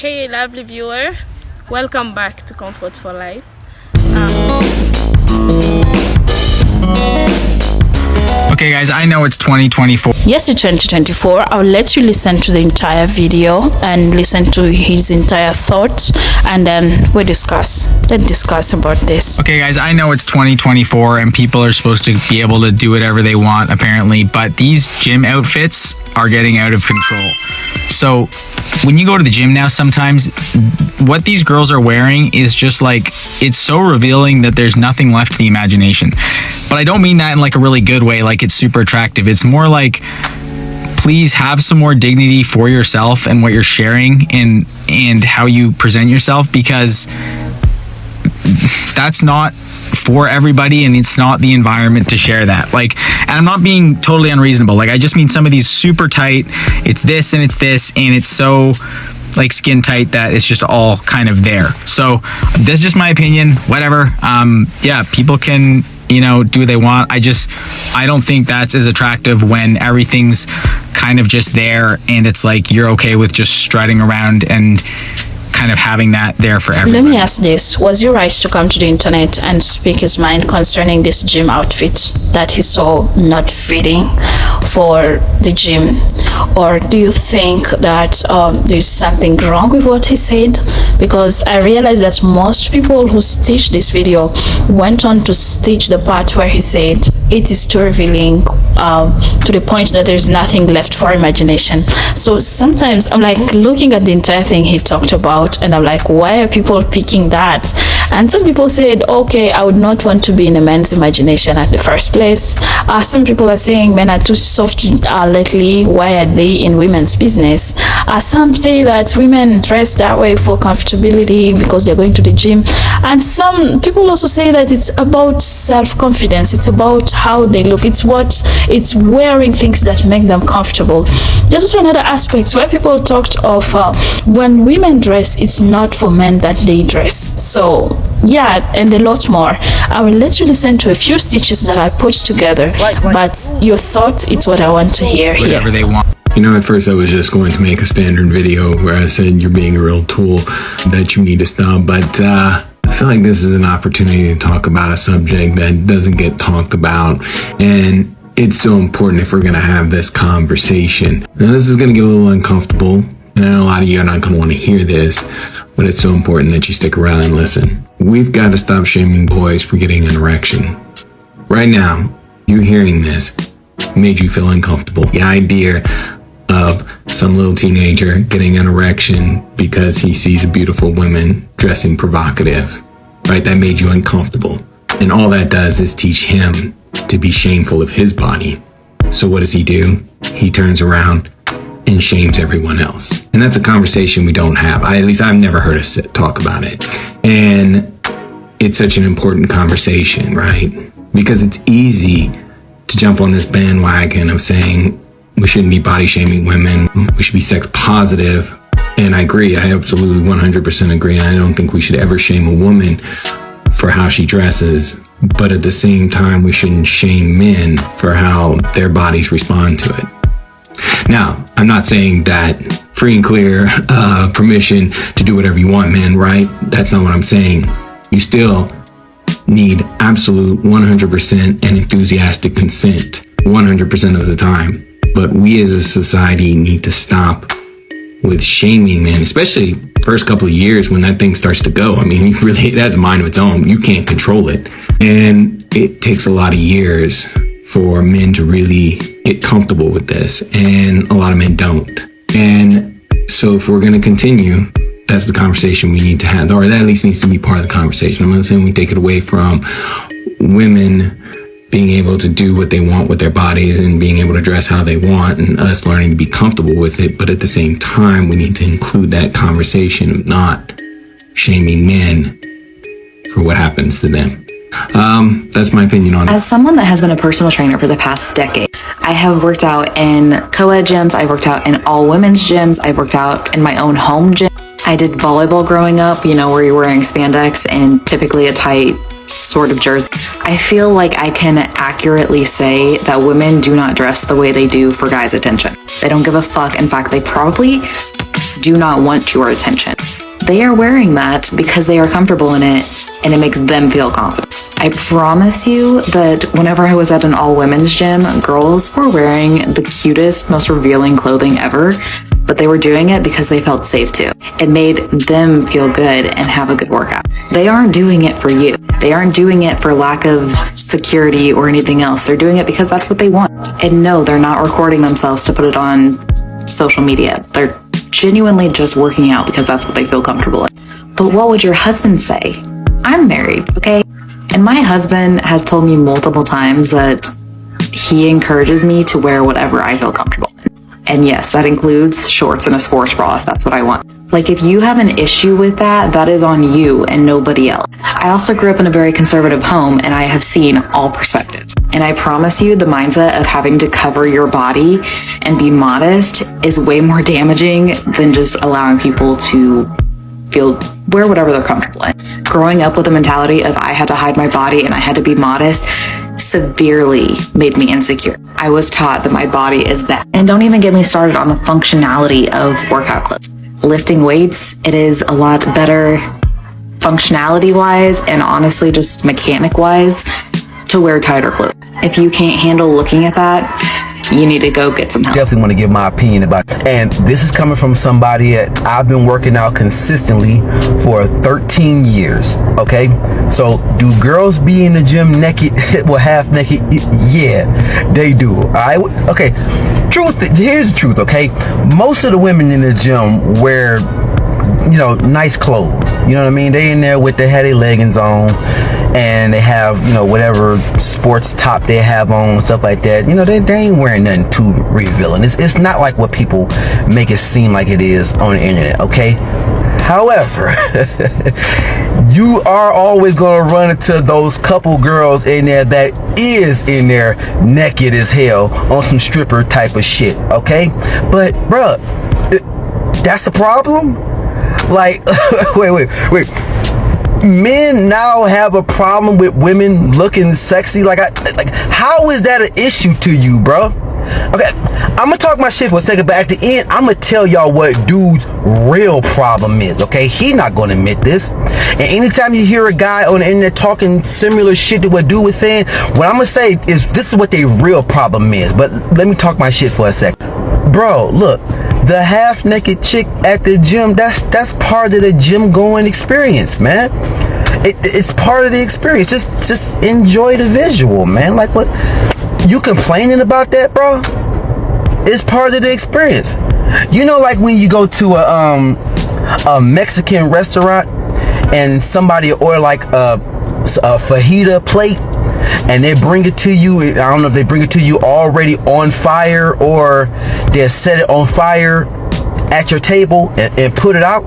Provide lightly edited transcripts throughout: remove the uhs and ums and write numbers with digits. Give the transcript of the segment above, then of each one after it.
Hey, lovely viewer, welcome back to Comfort for Life. Okay guys, I know it's 2024. Yes, it's 2024. I'll let you listen to the entire video and listen to his entire thoughts, and then we discuss about this. Okay guys, I know it's 2024 and people are supposed to be able to do whatever they want apparently, but these gym outfits are getting out of control. So when you go to the gym now, sometimes what these girls are wearing is just like, it's so revealing that there's nothing left to the imagination. But I don't mean that in like a really good way, like it's super attractive. It's more like, please have some more dignity for yourself and what you're sharing and how you present yourself, because that's not for everybody and it's not the environment to share that. Like, and I'm not being totally unreasonable. Like, I just mean some of these super tight, it's this and it's so like skin tight that it's just all kind of there. So this is just my opinion, whatever. Yeah, people can, do what they want. I don't think that's as attractive when everything's kind of just there and it's like you're okay with just strutting around and kind of having that there for everyone. Let me ask this. Was he right to come to the internet and speak his mind concerning this gym outfit that he saw not fitting for the gym? Or do you think that there's something wrong with what he said? Because I realized that most people who stitched this video went on to stitch the part where he said it is too revealing, to the point that there's nothing left for imagination. So sometimes I'm like looking at the entire thing he talked about and I'm like, why are people picking that? And some people said, okay, I would not want to be in a man's imagination at the first place. Some people are saying men are too soft lately. Why are they in women's business? Some say that women dress that way for comfortability because they're going to the gym. And some people also say that it's about self-confidence. It's about how they look. It's wearing things that make them comfortable. There's also another aspect where people talked of when women dress, it's not for men that they dress. So yeah, and a lot more. I will let you listen to a few stitches that I put together, but your thought is what I want to hear here. Whatever they want. At first I was just going to make a standard video where I said you're being a real tool that you need to stop, but I feel like this is an opportunity to talk about a subject that doesn't get talked about, and it's so important if we're going to have this conversation. Now this is going to get a little uncomfortable, and I know a lot of you are not going to want to hear this, but it's so important that you stick around and listen. We've got to stop shaming boys for getting an erection. Right now, you hearing this made you feel uncomfortable. The idea of some little teenager getting an erection because he sees a beautiful woman dressing provocative, right? That made you uncomfortable. And all that does is teach him to be shameful of his body. So what does he do? He turns around and shames everyone else. And that's a conversation we don't have. At least I've never heard us talk about it. And it's such an important conversation, right? Because it's easy to jump on this bandwagon of saying we shouldn't be body shaming women, we should be sex positive. And I agree, I absolutely 100% agree. And I don't think we should ever shame a woman for how she dresses. But at the same time, we shouldn't shame men for how their bodies respond to it. Now, I'm not saying that free and clear permission to do whatever you want, man, right? That's not what I'm saying. You still need absolute 100% and enthusiastic consent 100% of the time. But we as a society need to stop with shaming, man, especially first couple of years when that thing starts to go. I mean, it has a mind of its own. You can't control it. And it takes a lot of years for men to really get comfortable with this. And a lot of men don't. And so if we're going to continue, that's the conversation we need to have, or that at least needs to be part of the conversation. I'm not saying we take it away from women being able to do what they want with their bodies and being able to dress how they want and us learning to be comfortable with it. But at the same time, we need to include that conversation of not shaming men for what happens to them. That's my opinion on it. As someone that has been a personal trainer for the past decade, I have worked out in co-ed gyms, I've worked out in all women's gyms, I've worked out in my own home gym. I did volleyball growing up, where you're wearing spandex and typically a tight sort of jersey. I feel like I can accurately say that women do not dress the way they do for guys' attention. They don't give a fuck. In fact, they probably do not want your attention. They are wearing that because they are comfortable in it and it makes them feel confident. I promise you that whenever I was at an all-women's gym, girls were wearing the cutest, most revealing clothing ever, but they were doing it because they felt safe too. It made them feel good and have a good workout. They aren't doing it for you. They aren't doing it for lack of security or anything else. They're doing it because that's what they want. And no, they're not recording themselves to put it on social media. They're genuinely just working out because that's what they feel comfortable in. But what would your husband say? I'm married, okay? And my husband has told me multiple times that he encourages me to wear whatever I feel comfortable in. And yes, that includes shorts and a sports bra if that's what I want. Like, if you have an issue with that, that is on you and nobody else. I also grew up in a very conservative home and I have seen all perspectives. And I promise you, the mindset of having to cover your body and be modest is way more damaging than just allowing people to wear whatever they're comfortable in. Growing up with the mentality of I had to hide my body and I had to be modest severely made me insecure. I was taught that my body is bad. And don't even get me started on the functionality of workout clothes. Lifting weights, it is a lot better functionality wise and honestly just mechanic wise to wear tighter clothes. If you can't handle looking at that, you need to go get some help. Definitely want to give my opinion about it. And this is coming from somebody that I've been working out consistently for 13 years. Okay, so do girls be in the gym naked, well, half naked? Yeah, they do. Okay, here's the truth. Okay, most of the women in the gym wear, nice clothes. You know what I mean? They in there with their heavy leggings on, and they have, whatever sports top they have on, stuff like that. They ain't wearing nothing too revealing. It's not like what people make it seem like it is on the internet, okay? However, you are always going to run into those couple girls in there that is in there naked as hell on some stripper type of shit, okay? But, bruh, that's a problem? Like, wait. Men now have a problem with women looking sexy. Like, how is that an issue to you, bro? Okay, I'm gonna talk my shit for a second, but at the end, I'm gonna tell y'all what dude's real problem is, okay? He not gonna admit this. And anytime you hear a guy on the internet talking similar shit to what dude was saying, what I'm gonna say is this is what their real problem is. But let me talk my shit for a second. Bro, look, the half-naked chick at the gym, that's part of the gym going experience, man. It's part of the experience. Just enjoy the visual, man. Like, what? You complaining about that, bro? It's part of the experience. Like when you go to a Mexican restaurant and somebody order like a fajita plate, and they bring it to you. I don't know if they bring it to you already on fire or they set it on fire at your table and put it out.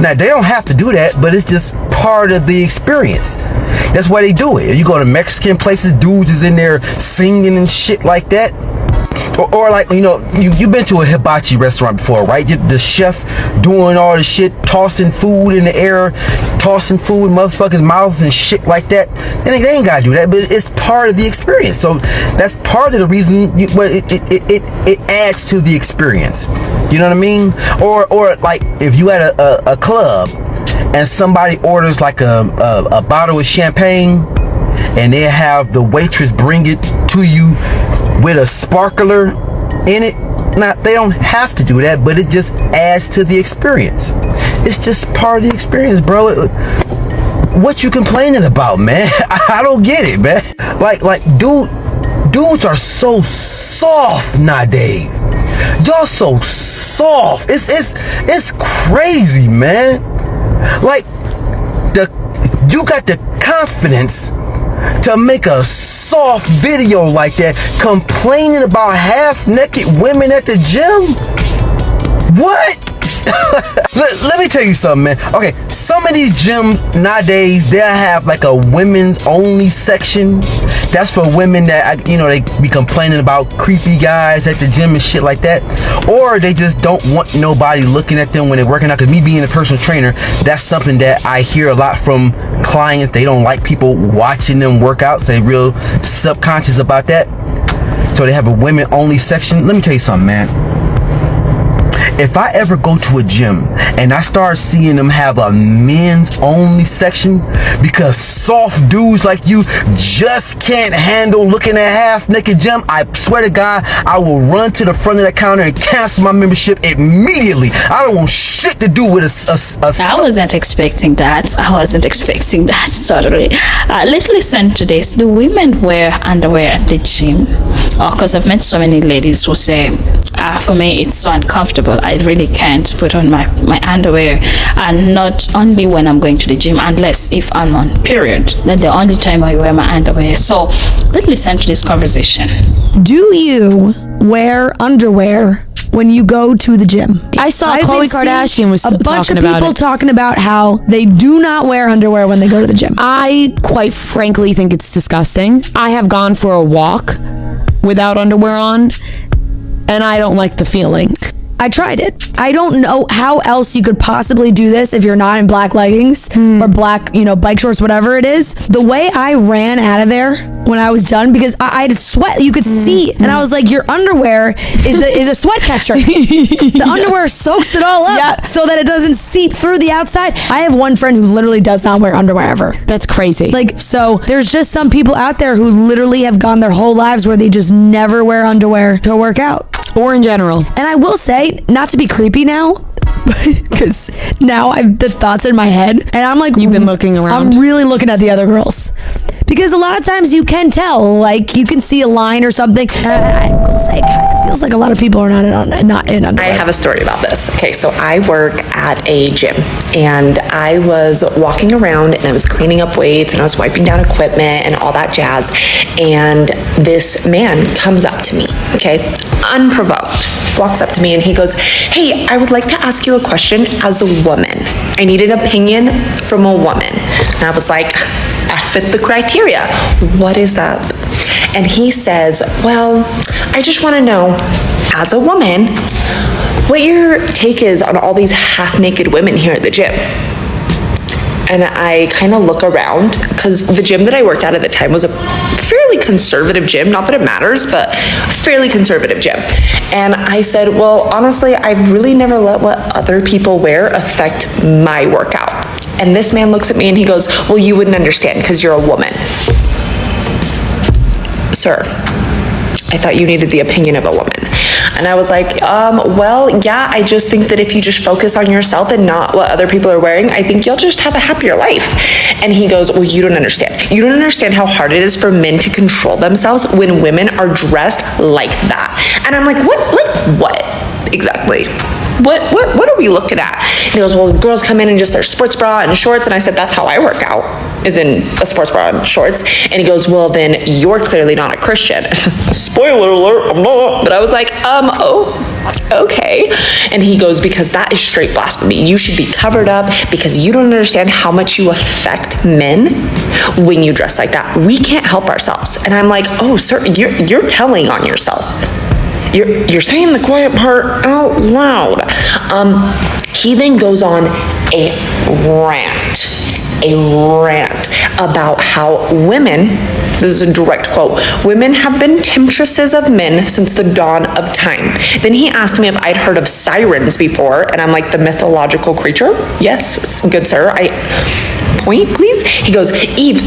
Now, they don't have to do that, but it's just part of the experience. That's why they do it. You go to Mexican places, dudes is in there singing and shit like that. Or like, you've been to a hibachi restaurant before, right? The chef doing all the shit, tossing food in the air, tossing food in motherfuckers' mouths and shit like that. And they ain't gotta do that, but it's part of the experience. So that's part of the reason it adds to the experience. You know what I mean? Or like if you at a club and somebody orders like a bottle of champagne and they have the waitress bring it to you with a sparkler in it. Now, they don't have to do that, but it just adds to the experience. It's just part of the experience, bro. What you complaining about, man? I don't get it, man. Like, dudes are so soft nowadays. Y'all so soft. It's crazy, man. Like, you got the confidence to make a soft video like that, complaining about half-naked women at the gym? What? Let me tell you something, man. Okay, some of these gyms nowadays, they'll have like a women's only section. That's for women that, they be complaining about creepy guys at the gym and shit like that. Or they just don't want nobody looking at them when they're working out. Because me being a personal trainer, that's something that I hear a lot from clients. They don't like people watching them work out. So they're real subconscious about that. So they have a women only section. Let me tell you something, man. if I ever go to a gym and I start seeing them have a men's only section because soft dudes like you just can't handle looking at half naked gym, I swear to God, I will run to the front of the counter and cancel my membership immediately. I don't want shit to do with I wasn't expecting that. Totally. Let's listen to this. Do women wear underwear at the gym? Because I've met so many ladies who say, for me, it's so uncomfortable. I really can't put on my underwear. And not only when I'm going to the gym, unless if I'm on period. That's the only time I wear my underwear. So let's listen to this conversation. Do you wear underwear when you go to the gym? I saw Khloe Kardashian was a bunch of talking about people it. talking about how they do not wear underwear when they go to the gym. I quite frankly think it's disgusting. I have gone for a walk without underwear on, and I don't like the feeling. I tried it. I don't know how else you could possibly do this if you're not in black leggings or black, bike shorts, whatever it is. The way I ran out of there when I was done, because I had sweat, you could see, and I was like, your underwear is a sweat catcher. The underwear soaks it all up so that it doesn't seep through the outside. I have one friend who literally does not wear underwear ever. That's crazy. So there's just some people out there who literally have gone their whole lives where they just never wear underwear to work out. Or in general. And I will say, not to be creepy now, because now I've the thoughts in my head, and I'm like, you've been looking around. I'm really looking at the other girls, because a lot of times you can tell, like you can see a line or something. And I will say, it kind of feels like a lot of people are not in underwear. I have a story about this. Okay, so I work at a gym, and I was walking around and I was cleaning up weights and I was wiping down equipment and all that jazz, and this man comes up to me, okay, unprovoked, walks up to me and he goes, "Hey, I would like to ask you a question as a woman. I need an opinion from a woman." And I was like, I fit the criteria. What is that? And he says, "Well, I just want to know, as a woman, what your take is on all these half-naked women here at the gym." And I kind of look around, because the gym that I worked at the time was a fairly conservative gym. Not that it matters, but fairly conservative gym. And I said, well, honestly, I've really never let what other people wear affect my workout. And this man looks at me and he goes, "Well, you wouldn't understand because you're a woman." Sir, I thought you needed the opinion of a woman. And I was like, well, yeah, I just think that if you just focus on yourself and not what other people are wearing, I think you'll just have a happier life. And he goes, "Well, you don't understand. You don't understand how hard it is for men to control themselves when women are dressed like that." And I'm like, what? Like what? Exactly. What are we looking at? And he goes, "Well, girls come in just their sports bra and shorts." And I said, "That's how I work out, is in a sports bra and shorts." And he goes, "Well, then you're clearly not a Christian." Spoiler alert, I'm not. But I was like, oh, okay. And he goes, "Because that is straight blasphemy. You should be covered up because you don't understand how much you affect men when you dress like that. We can't help ourselves." And I'm like, "Oh, sir, you're telling on yourself. You're saying the quiet part out loud." He then goes on a rant about how women, this is a direct quote, "women have been temptresses of men since the dawn of time." Then he asked me if I'd heard of sirens before, and I'm like, "The mythological creature? Yes, good sir. Point, please?" He goes, Eve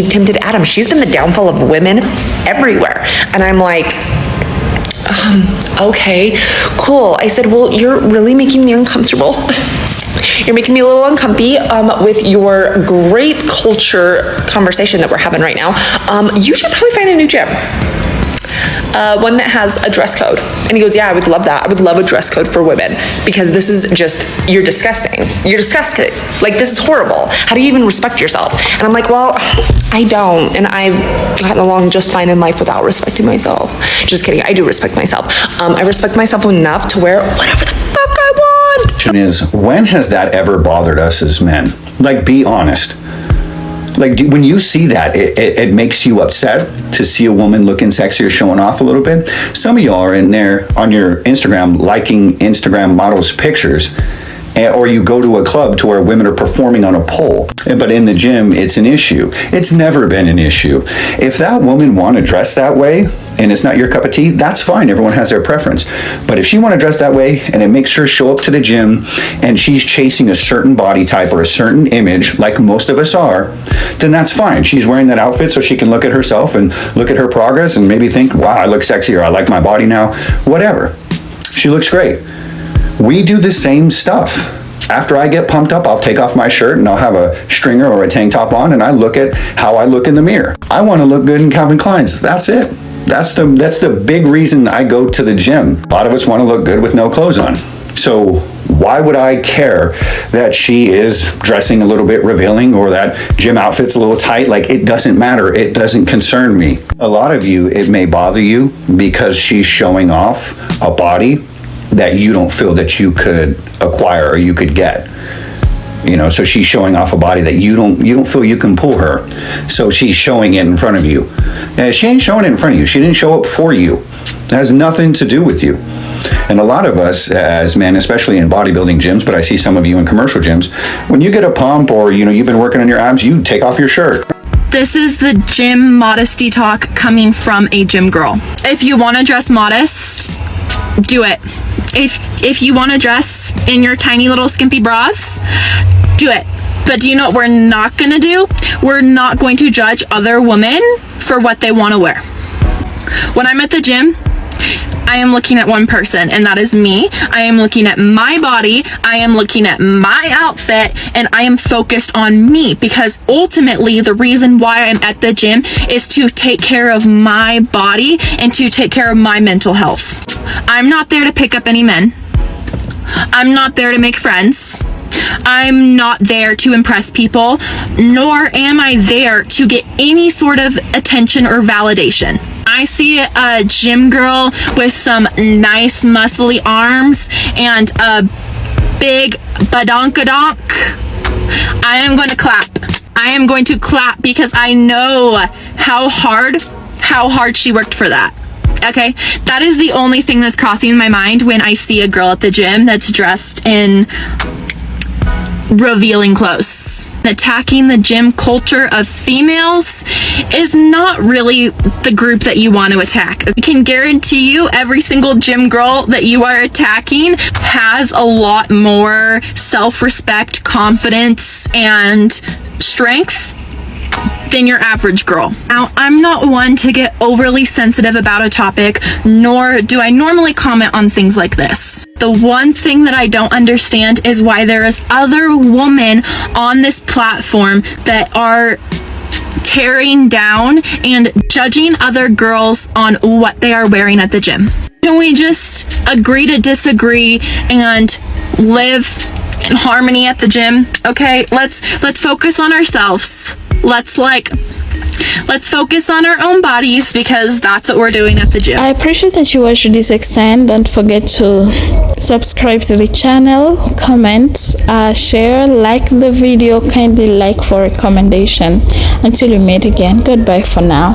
tempted Adam. She's been the downfall of women everywhere." And I'm like, okay, cool. I said, "Well, you're really making me uncomfortable. You're making me a little uncomfy with your great culture conversation that we're having right now. You should probably find a new gym. One that has a dress code." And he goes, "Yeah, I would love that. I would love a dress code for women, because this is just, you're disgusting. You're disgusting. Like, this is horrible. How do you even respect yourself?" And I'm like, well, I don't. And I've gotten along just fine in life without respecting myself. Just kidding. I do respect myself. I respect myself enough to wear whatever the fuck I want. Question is, when has that ever bothered us as men? Like, be honest. Like, when you see that, it makes you upset to see a woman looking sexy or showing off a little bit. Some of y'all are in there on your Instagram liking Instagram models' pictures, or you go to a club to where women are performing on a pole. But in the gym, it's an issue. It's never been an issue. If that woman want to dress that way, and it's not your cup of tea, that's fine. Everyone has their preference. But if she want to dress that way and it makes her show up to the gym and she's chasing a certain body type or a certain image, like most of us are, then that's fine. She's wearing that outfit so she can look at herself and look at her progress and maybe think, wow, I look sexy, or I like my body now, whatever. She looks great. We do the same stuff. After I get pumped up, I'll take off my shirt and I'll have a stringer or a tank top on and I look at how I look in the mirror. I want to look good in Calvin Klein's. That's it. That's the big reason I go to the gym. A lot of us want to look good with no clothes on. So why would I care that she is dressing a little bit revealing or that gym outfit's a little tight? Like, it doesn't matter. It doesn't concern me. A lot of you, it may bother you because she's showing off a body that you don't feel that you could acquire or you could get. You know, so she's showing off a body that you don't feel you can pull her. So she's showing it in front of you. And she ain't showing it in front of you. She didn't show up for you. It has nothing to do with you. And a lot of us as men, especially in bodybuilding gyms, but I see some of you in commercial gyms, when you get a pump or, you know, you've been working on your abs, you take off your shirt. This is the gym modesty talk coming from a gym girl. If you want to dress modest, do it. If you want to dress in your tiny little skimpy bras, do it. But do you know what we're not going to do? We're not going to judge other women for what they want to wear. When I'm at the gym, I am looking at one person, and that is me. I am looking at my body, I am looking at my outfit, and I am focused on me, because ultimately the reason why I'm at the gym is to take care of my body and to take care of my mental health. I'm not there to pick up any men. I'm not there to make friends. I'm not there to impress people, nor am I there to get any sort of attention or validation. I see a gym girl with some nice muscly arms and a big badonkadonk. I am going to clap. I am going to clap because I know how hard she worked for that. Okay, that is the only thing that's crossing my mind when I see a girl at the gym that's dressed in revealing clothes. Attacking the gym culture of females is not really the group that you want to attack. I can guarantee you every single gym girl that you are attacking has a lot more self-respect, confidence, and strength than your average girl. Now, I'm not one to get overly sensitive about a topic, nor do I normally comment on things like this. The one thing that I don't understand is why there is other women on this platform that are tearing down and judging other girls on what they are wearing at the gym. Can we just agree to disagree and live in harmony at the gym? Okay, let's focus on ourselves. Let's focus on our own bodies, because that's what we're doing at the gym. I appreciate that you watched this extent. Don't forget to subscribe to the channel, comment, share, like the video, kindly like for recommendation. Until we meet again, goodbye for now.